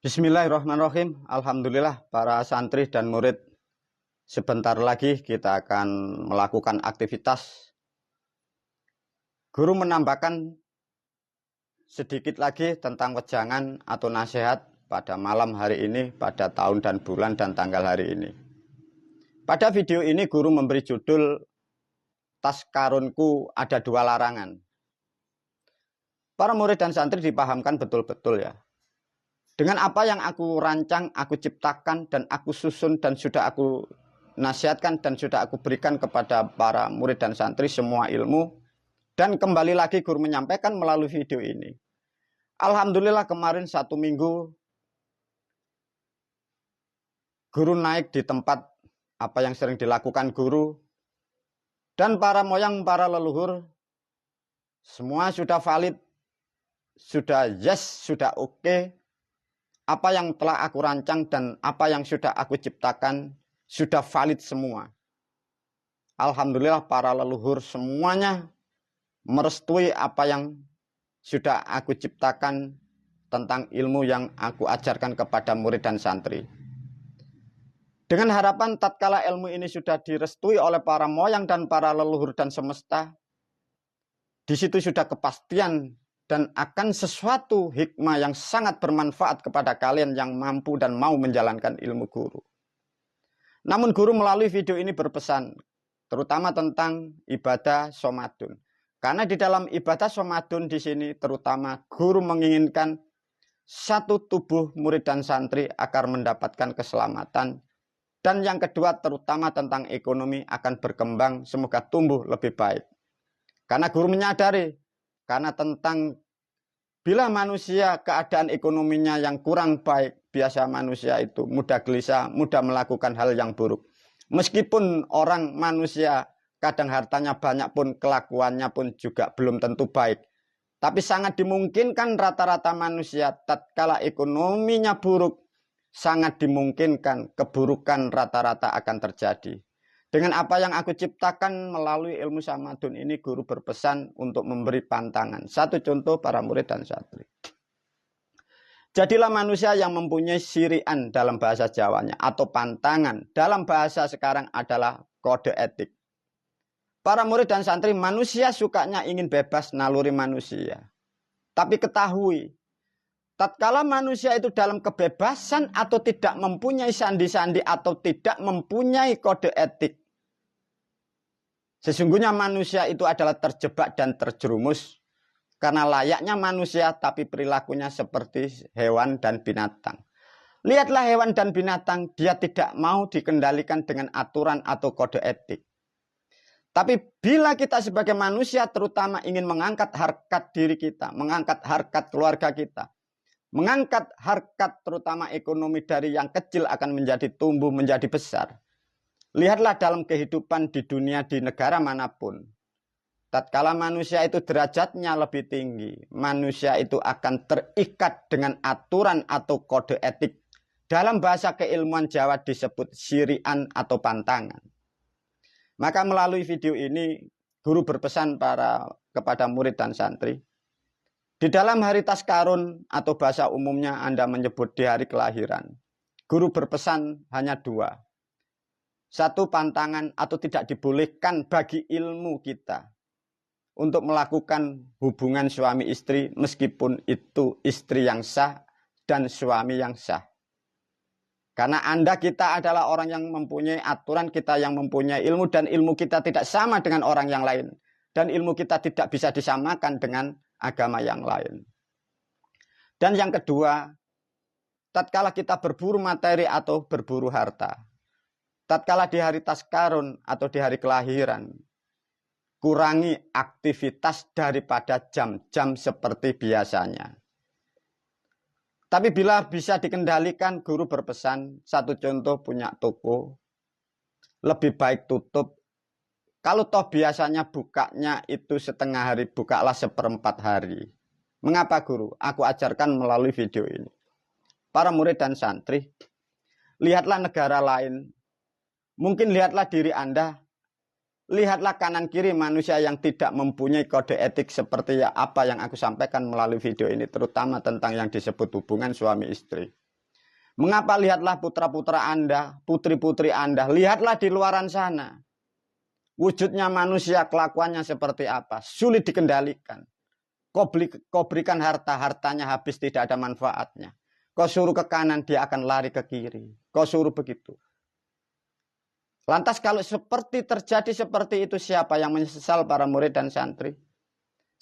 Bismillahirrahmanirrahim. Alhamdulillah para santri dan murid, sebentar lagi kita akan melakukan aktivitas. Guru menambahkan sedikit lagi tentang wejangan atau nasihat pada malam hari ini, pada tahun dan bulan dan tanggal hari ini. Pada video ini guru memberi judul Tas Karunku Ada Dua Larangan. Para murid dan santri dipahamkan betul-betul ya. Dengan apa yang aku rancang, aku ciptakan, dan aku susun, dan sudah aku nasihatkan, dan sudah aku berikan kepada para murid dan santri semua ilmu. Dan kembali lagi guru menyampaikan melalui video ini. Alhamdulillah kemarin 1 minggu, guru naik di tempat apa yang sering dilakukan guru. Dan para moyang, para leluhur, semua sudah valid, sudah yes, sudah oke. Apa yang telah aku rancang dan apa yang sudah aku ciptakan sudah valid semua. Alhamdulillah para leluhur semuanya merestui apa yang sudah aku ciptakan tentang ilmu yang aku ajarkan kepada murid dan santri. Dengan harapan tatkala ilmu ini sudah direstui oleh para moyang dan para leluhur dan semesta, di situ sudah kepastian dan akan sesuatu hikmah yang sangat bermanfaat kepada kalian yang mampu dan mau menjalankan ilmu guru. Namun guru melalui video ini berpesan, terutama tentang ibadah somadun. Karena di dalam ibadah somadun di sini terutama guru menginginkan satu tubuh murid dan santri agar mendapatkan keselamatan. Dan yang kedua terutama tentang ekonomi akan berkembang, semoga tumbuh lebih baik. Karena guru menyadari, karena tentang bila manusia keadaan ekonominya yang kurang baik, biasa manusia itu mudah gelisah, mudah melakukan hal yang buruk. Meskipun orang manusia kadang hartanya banyak pun kelakuannya pun juga belum tentu baik. Tapi sangat dimungkinkan rata-rata manusia tatkala ekonominya buruk, sangat dimungkinkan keburukan rata-rata akan terjadi. Dengan apa yang aku ciptakan melalui ilmu samadun ini, guru berpesan untuk memberi pantangan. Satu contoh para murid dan santri. Jadilah manusia yang mempunyai sirian dalam bahasa Jawanya atau pantangan. Dalam bahasa sekarang adalah kode etik. Para murid dan santri, manusia sukanya ingin bebas naluri manusia. Tapi ketahui, tatkala manusia itu dalam kebebasan atau tidak mempunyai sandi-sandi atau tidak mempunyai kode etik, sesungguhnya manusia itu adalah terjebak dan terjerumus karena layaknya manusia tapi perilakunya seperti hewan dan binatang. Lihatlah hewan dan binatang, dia tidak mau dikendalikan dengan aturan atau kode etik. Tapi bila kita sebagai manusia terutama ingin mengangkat harkat diri kita, mengangkat harkat keluarga kita, mengangkat harkat terutama ekonomi dari yang kecil akan menjadi tumbuh menjadi besar. Lihatlah dalam kehidupan di dunia, di negara manapun. Tatkala manusia itu derajatnya lebih tinggi, manusia itu akan terikat dengan aturan atau kode etik. Dalam bahasa keilmuan Jawa disebut sirian atau pantangan. Maka melalui video ini, guru berpesan kepada murid dan santri. Di dalam hari Taskarun atau bahasa umumnya Anda menyebut di hari kelahiran. Guru berpesan hanya 2. Satu, pantangan atau tidak dibolehkan bagi ilmu kita untuk melakukan hubungan suami istri meskipun itu istri yang sah dan suami yang sah. Karena kita adalah orang yang mempunyai aturan, kita yang mempunyai ilmu dan ilmu kita tidak sama dengan orang yang lain. Dan ilmu kita tidak bisa disamakan dengan agama yang lain. Dan yang kedua, tatkala kita berburu materi atau berburu harta, tatkala di hari Taskarun atau di hari kelahiran, kurangi aktivitas daripada jam-jam seperti biasanya. Tapi bila bisa dikendalikan, guru berpesan, satu contoh punya toko, lebih baik tutup. Kalau toh biasanya bukanya itu setengah hari, bukalah 1/4 hari. Mengapa guru? Aku ajarkan melalui video ini. Para murid dan santri, lihatlah negara lain. Mungkin lihatlah diri Anda. Lihatlah kanan kiri manusia yang tidak mempunyai kode etik seperti apa yang aku sampaikan melalui video ini, terutama tentang yang disebut hubungan suami istri. Mengapa lihatlah putra-putra Anda, putri-putri Anda, lihatlah di luaran sana. Wujudnya manusia, kelakuannya seperti apa, sulit dikendalikan. Kau berikan harta, hartanya habis, tidak ada manfaatnya. Kau suruh ke kanan, dia akan lari ke kiri. Kau suruh begitu. Lantas kalau terjadi seperti itu, siapa yang menyesal? Para murid dan santri.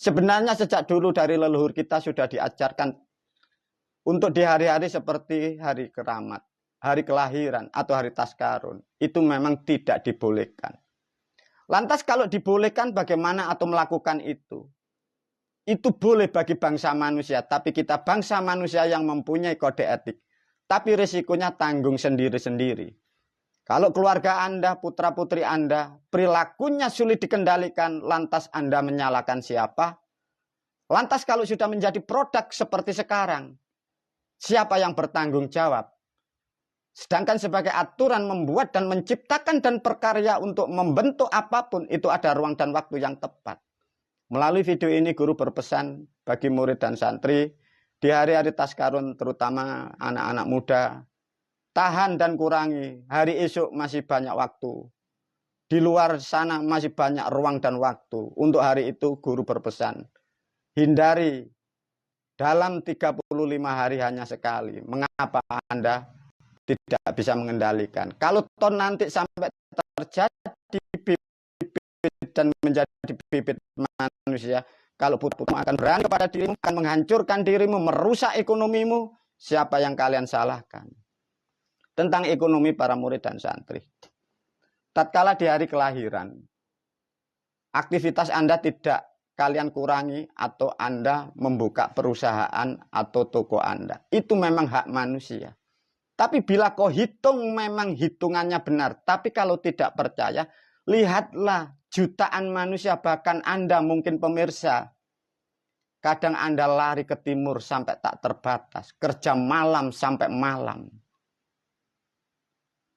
Sebenarnya sejak dulu dari leluhur kita sudah diajarkan untuk di hari-hari seperti hari keramat, hari kelahiran, atau hari taskarun. Itu memang tidak dibolehkan. Lantas kalau dibolehkan bagaimana atau melakukan itu? Itu boleh bagi bangsa manusia, tapi kita bangsa manusia yang mempunyai kode etik. Tapi risikonya tanggung sendiri-sendiri. Kalau keluarga Anda, putra-putri Anda, perilakunya sulit dikendalikan, lantas Anda menyalahkan siapa? Lantas kalau sudah menjadi produk seperti sekarang, siapa yang bertanggung jawab? Sedangkan sebagai aturan membuat dan menciptakan dan berkarya untuk membentuk apapun, itu ada ruang dan waktu yang tepat. Melalui video ini guru berpesan bagi murid dan santri di hari-hari taskarun, terutama anak-anak muda, tahan dan kurangi. Hari esok masih banyak waktu. Di luar sana masih banyak ruang dan waktu. Untuk hari itu guru berpesan, hindari dalam 35 hari hanya sekali. Mengapa Anda tidak bisa mengendalikan? Kalau toh nanti sampai terjadi bibit dan menjadi bibit manusia, kalau putramu akan berani kepada dirimu, akan menghancurkan dirimu, merusak ekonomimu, siapa yang kalian salahkan? Tentang ekonomi para murid dan santri. Tatkala di hari kelahiran, aktivitas Anda tidak kalian kurangi atau Anda membuka perusahaan atau toko Anda. Itu memang hak manusia. Tapi bila kau hitung memang hitungannya benar. Tapi kalau tidak percaya, lihatlah jutaan manusia, bahkan Anda mungkin pemirsa. Kadang Anda lari ke timur sampai tak terbatas. Kerja malam sampai malam.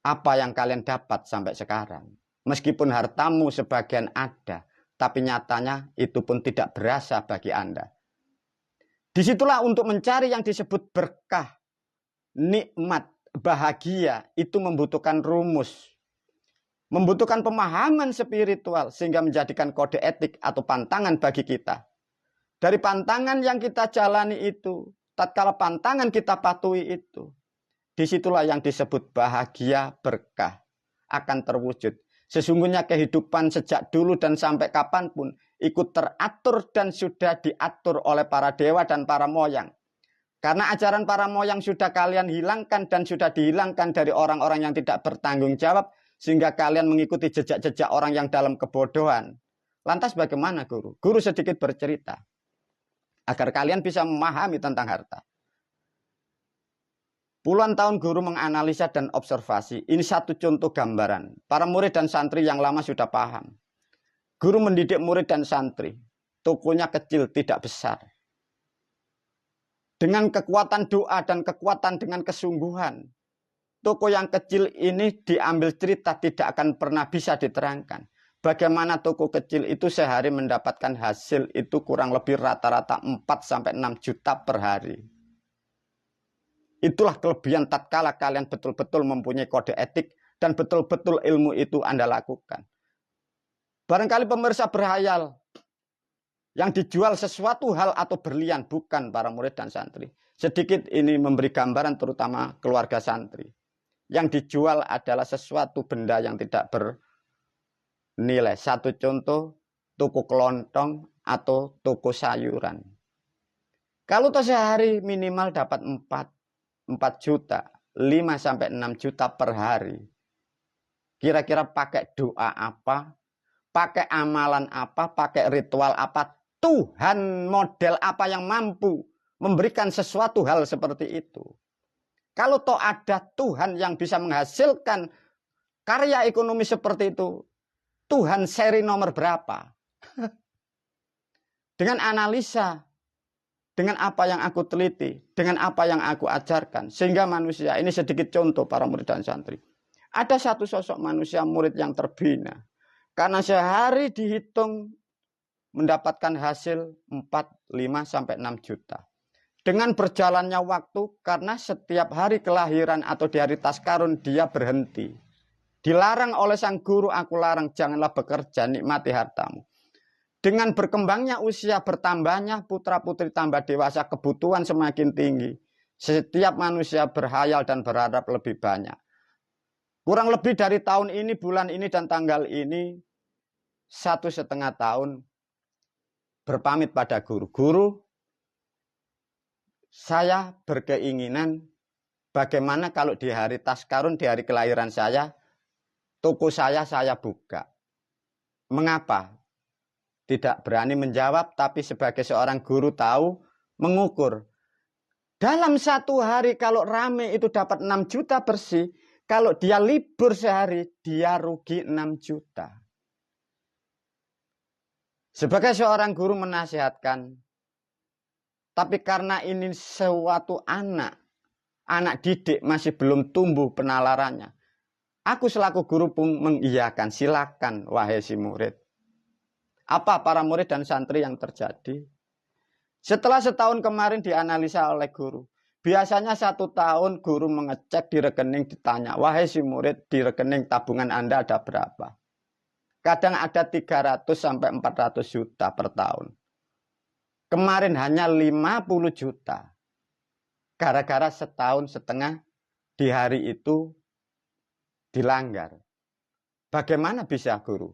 Apa yang kalian dapat sampai sekarang? Meskipun hartamu sebagian ada, tapi nyatanya itu pun tidak berasa bagi Anda. Disitulah untuk mencari yang disebut berkah, nikmat, bahagia, itu membutuhkan rumus. Membutuhkan pemahaman spiritual sehingga menjadikan kode etik atau pantangan bagi kita. Dari pantangan yang kita jalani itu, tatkala pantangan kita patuhi itu, disitulah yang disebut bahagia berkah akan terwujud. Sesungguhnya kehidupan sejak dulu dan sampai kapanpun ikut teratur dan sudah diatur oleh para dewa dan para moyang. Karena ajaran para moyang sudah kalian hilangkan dan sudah dihilangkan dari orang-orang yang tidak bertanggung jawab, sehingga kalian mengikuti jejak-jejak orang yang dalam kebodohan. Lantas bagaimana guru? Guru sedikit bercerita agar kalian bisa memahami tentang harta. Puluhan tahun guru menganalisa dan observasi. Ini satu contoh gambaran. Para murid dan santri yang lama sudah paham. Guru mendidik murid dan santri. Tokonya kecil, tidak besar. Dengan kekuatan doa dan kekuatan dengan kesungguhan. Toko yang kecil ini diambil cerita tidak akan pernah bisa diterangkan. Bagaimana toko kecil itu sehari mendapatkan hasil itu kurang lebih rata-rata 4-6 juta per hari. Itulah kelebihan tatkala kalian betul-betul mempunyai kode etik dan betul-betul ilmu itu Anda lakukan. Barangkali pemirsa berhayal yang dijual sesuatu hal atau berlian, bukan para murid dan santri. Sedikit ini memberi gambaran terutama keluarga santri. Yang dijual adalah sesuatu benda yang tidak bernilai. Satu contoh, toko kelontong atau toko sayuran. Kalau sehari minimal dapat 4 juta, 5-6 juta per hari. Kira-kira pakai doa apa, pakai amalan apa, pakai ritual apa, Tuhan model apa yang mampu memberikan sesuatu hal seperti itu. Kalau toh ada Tuhan yang bisa menghasilkan karya ekonomi seperti itu, Tuhan seri nomor berapa? Dengan analisa, dengan apa yang aku teliti, dengan apa yang aku ajarkan, sehingga manusia, ini sedikit contoh para murid dan santri. Ada satu sosok manusia murid yang terbina. Karena sehari dihitung mendapatkan hasil 4, 5, sampai 6 juta. Dengan berjalannya waktu, karena setiap hari kelahiran atau di hari Taskarun dia berhenti. Dilarang oleh sang guru, aku larang, janganlah bekerja, nikmati hartamu. Dengan berkembangnya usia, bertambahnya putra-putri tambah dewasa, kebutuhan semakin tinggi. Setiap manusia berhayal dan berharap lebih banyak. Kurang lebih dari tahun ini, bulan ini, dan tanggal ini, 1,5 tahun berpamit pada guru. Guru, saya berkeinginan bagaimana kalau di hari Taskarun, di hari kelahiran saya, toko saya buka. Mengapa? Tidak berani menjawab, tapi sebagai seorang guru tahu, mengukur. Dalam satu hari kalau rame itu dapat 6 juta bersih, kalau dia libur sehari, dia rugi 6 juta. Sebagai seorang guru menasihatkan, tapi karena ini suatu anak didik masih belum tumbuh penalarannya, aku selaku guru pun mengiyakan, silakan wahai si murid. Apa para murid dan santri yang terjadi? Setelah setahun kemarin dianalisa oleh guru, biasanya 1 tahun guru mengecek di rekening, ditanya, wahai si murid, di rekening tabungan Anda ada berapa? Kadang ada 300 sampai 400 juta per tahun. Kemarin hanya 50 juta. Gara-gara 1,5 tahun di hari itu dilanggar. Bagaimana bisa guru?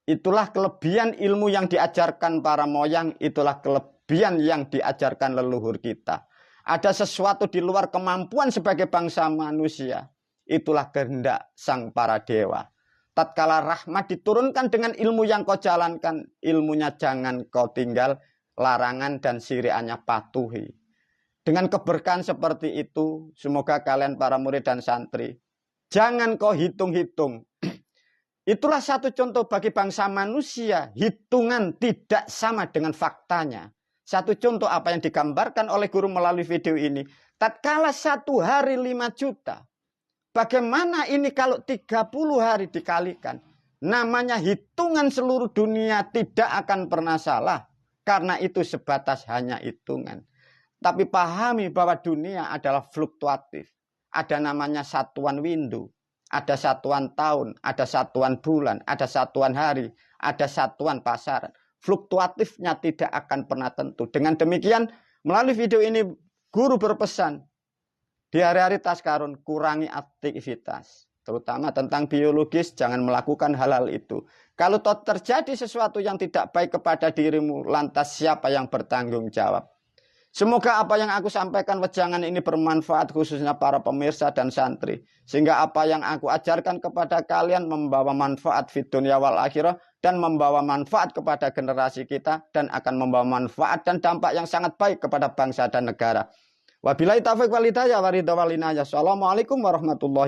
Itulah kelebihan ilmu yang diajarkan para moyang, itulah kelebihan yang diajarkan leluhur kita. Ada sesuatu di luar kemampuan sebagai bangsa manusia. Itulah kehendak sang para dewa. Tatkala rahmat diturunkan dengan ilmu yang kau jalankan, ilmunya jangan kau tinggal, larangan dan syariatnya patuhi. Dengan keberkahan seperti itu, semoga kalian para murid dan santri, jangan kau hitung-hitung. Itulah satu contoh bagi bangsa manusia, hitungan tidak sama dengan faktanya. Satu contoh apa yang digambarkan oleh guru melalui video ini, tatkala 1 hari 5 juta, bagaimana ini kalau 30 hari dikalikan? Namanya hitungan seluruh dunia tidak akan pernah salah. Karena itu sebatas hanya hitungan. Tapi pahami bahwa dunia adalah fluktuatif. Ada namanya satuan windu. Ada satuan tahun. Ada satuan bulan. Ada satuan hari. Ada satuan pasaran. Fluktuatifnya tidak akan pernah tentu. Dengan demikian, melalui video ini, guru berpesan. Di hari-hari Taskarun, kurangi aktivitas. Terutama tentang biologis, jangan melakukan hal-hal itu. Kalau terjadi sesuatu yang tidak baik kepada dirimu, lantas siapa yang bertanggung jawab? Semoga apa yang aku sampaikan wejangan ini bermanfaat khususnya para pemirsa dan santri. Sehingga apa yang aku ajarkan kepada kalian membawa manfaat fid dunya wal akhirah dan membawa manfaat kepada generasi kita dan akan membawa manfaat dan dampak yang sangat baik kepada bangsa dan negara. Wabillahi taufiq wal hidayah wa ridha wal inayah. Assalamualaikum warahmatullahi wabarakatuh.